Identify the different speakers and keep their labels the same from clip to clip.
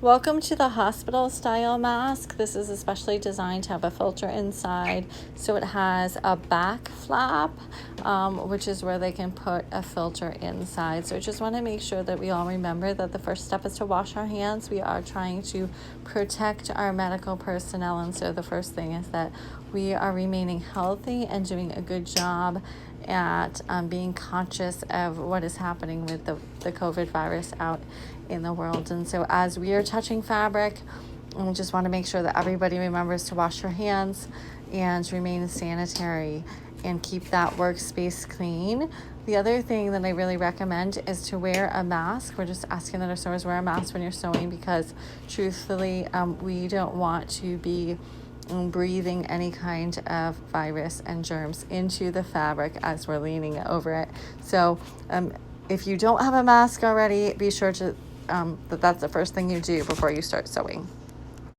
Speaker 1: Welcome to the hospital style mask. This is especially designed to have a filter inside. So it has a back flap, which is where they can put a filter inside. So I just want to make sure that we all remember that the first step is to wash our hands. We are trying to protect our medical personnel. And so the first thing is that we are remaining healthy and doing a good job at being conscious of what is happening with the COVID virus out in the world. And so as we are touching fabric, we just want to make sure that everybody remembers to wash your hands and remain sanitary and keep that workspace clean. The other thing that I really recommend is to wear a mask. We're just asking that our sewers wear a mask when you're sewing because truthfully, we don't want to be breathing any kind of virus and germs into the fabric as we're leaning over it. So if you don't have a mask already, be sure to that's the first thing you do before you start sewing.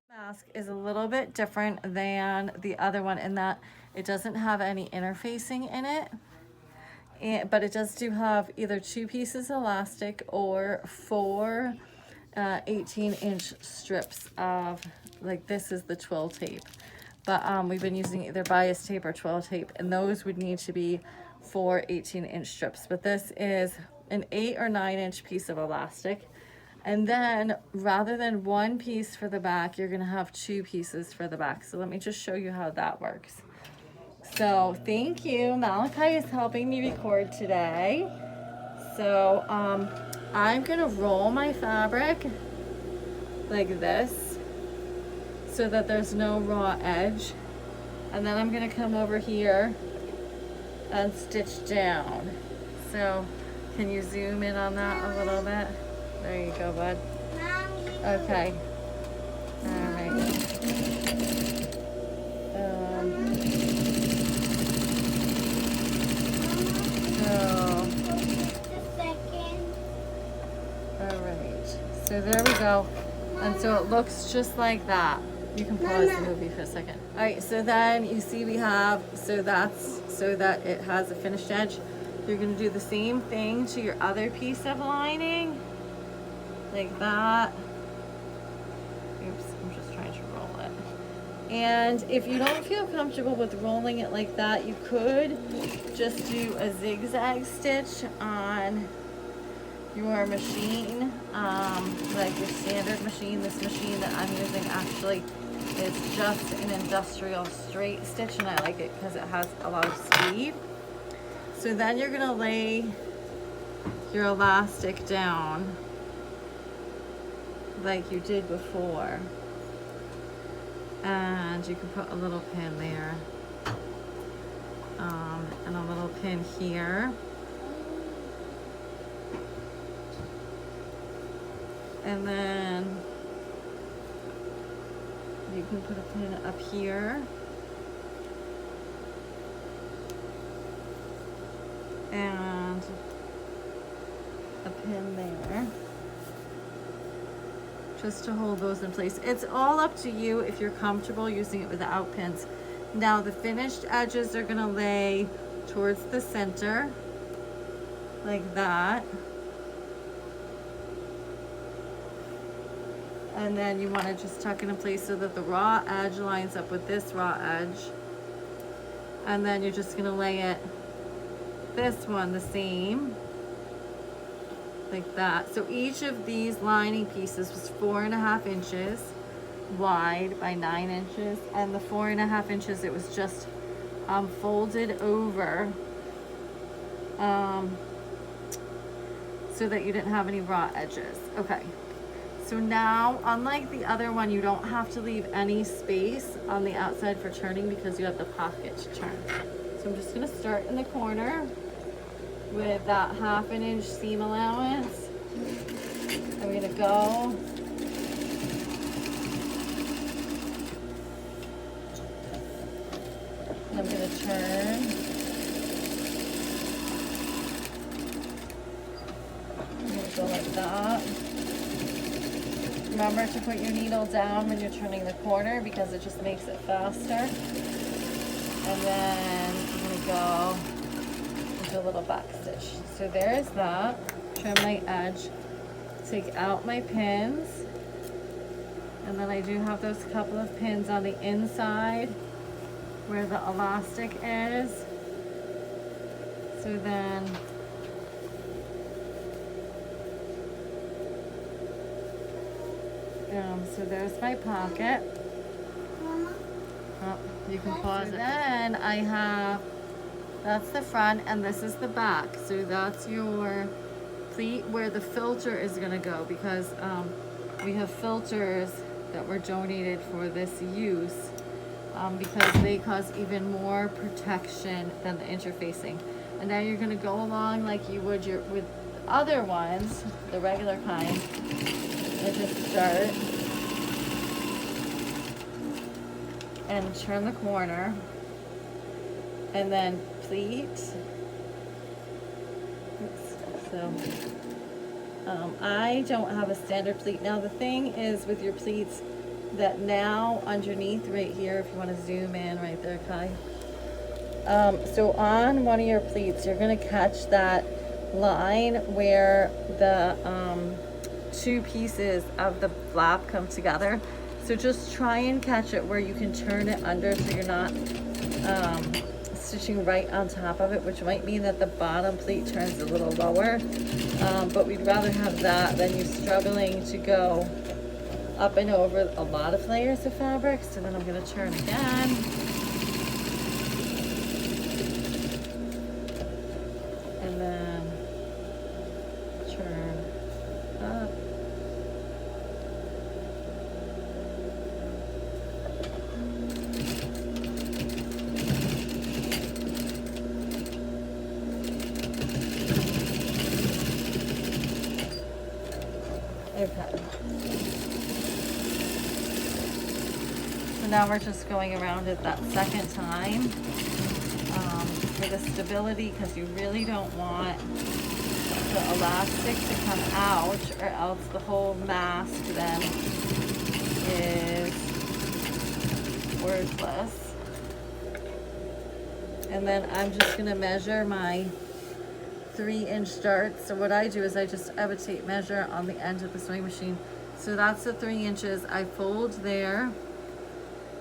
Speaker 1: Mask is a little bit different than the other one in that it doesn't have any interfacing in it, but it does have either 2 pieces of elastic or 4 18-inch strips of, like, this is the twill tape, but we've been using either bias tape or twill tape, and those would need to be 4 18-inch strips, but this is an 8 or 9-inch piece of elastic. And then rather than 1 piece for the back, you're gonna have 2 pieces for the back. So let me just show you how that works. So thank you. Malachi is helping me record today. So I'm gonna roll my fabric like this so that there's no raw edge. And then I'm gonna come over here and stitch down. So can you zoom in on that a little bit? There you go, bud. Okay. All right. All right. So there we go. And so it looks just like that. You can pause the movie for a second. All right. So then you see we have, so that's so that it has a finished edge. You're going to do the same thing to your other piece of lining. Like that. Oops, I'm just trying to roll it. And if you don't feel comfortable with rolling it like that, you could just do a zigzag stitch on your machine, like your standard machine. This machine that I'm using actually is just an industrial straight stitch, and I like it because it has a lot of speed. So then you're gonna lay your elastic down like you did before, and you can put a little pin there, and a little pin here, and then you can put a pin up here, and a pin there, just to hold those in place. It's all up to you if you're comfortable using it without pins. Now the finished edges are gonna lay towards the center, like that. And then you wanna just tuck it in place so that the raw edge lines up with this raw edge. And then you're just gonna lay it, this one the same, like that. So each of these lining pieces was 4.5 inches wide by 9 inches, and the 4.5 inches, it was just folded over so that you didn't have any raw edges. Okay, so now, unlike the other one, you don't have to leave any space on the outside for turning because you have the pocket to turn. So I'm just gonna start in the corner with that 1/2 inch seam allowance. I'm gonna go and I'm gonna turn. I'm gonna go like that. Remember to put your needle down when you're turning the corner because it just makes it faster. And then I'm gonna go into a little back stitch. So there's that. Trim my edge. Take out my pins. And then I do have those couple of pins on the inside where the elastic is. So then so there's my pocket. Oh, you can pause it. Then I have, that's the front and this is the back. So that's your pleat where the filter is gonna go, because we have filters that were donated for this use because they cause even more protection than the interfacing. And now you're gonna go along like you would with other ones, the regular kind, and just start and turn the corner and then pleat. Oops. So I don't have a standard pleat. Now the thing is with your pleats that now underneath right here, if you want to zoom in right there, Kai. So on one of your pleats, you're going to catch that line where the two pieces of the flap come together. So just try and catch it where you can turn it under so you're not stitching right on top of it, which might mean that the bottom pleat turns a little lower. But we'd rather have that than you struggling to go up and over a lot of layers of fabric. So then I'm going to turn again. And then turn up. Okay. So now we're just going around it that second time for the stability, because you really don't want the elastic to come out, or else the whole mask then is worthless. And then I'm just going to measure my 3-inch darts. So what I do is I have a tape measure on the end of the sewing machine. So that's the 3 inches. I fold there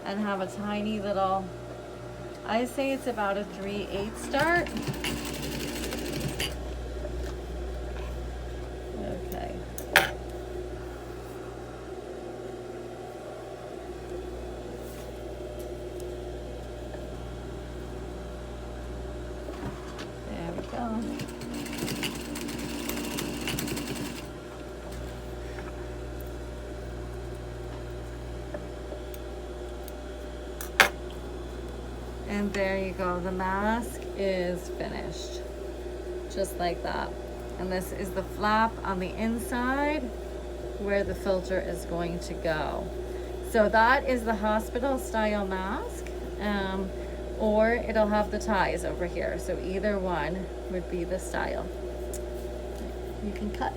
Speaker 1: and have a tiny little, I say it's about a 3/8 dart. Okay. There we go. And there you go, the mask is finished, just like that. And this is the flap on the inside where the filter is going to go. So that is the hospital style mask, or it'll have the ties over here. So either one would be the style. You can cut.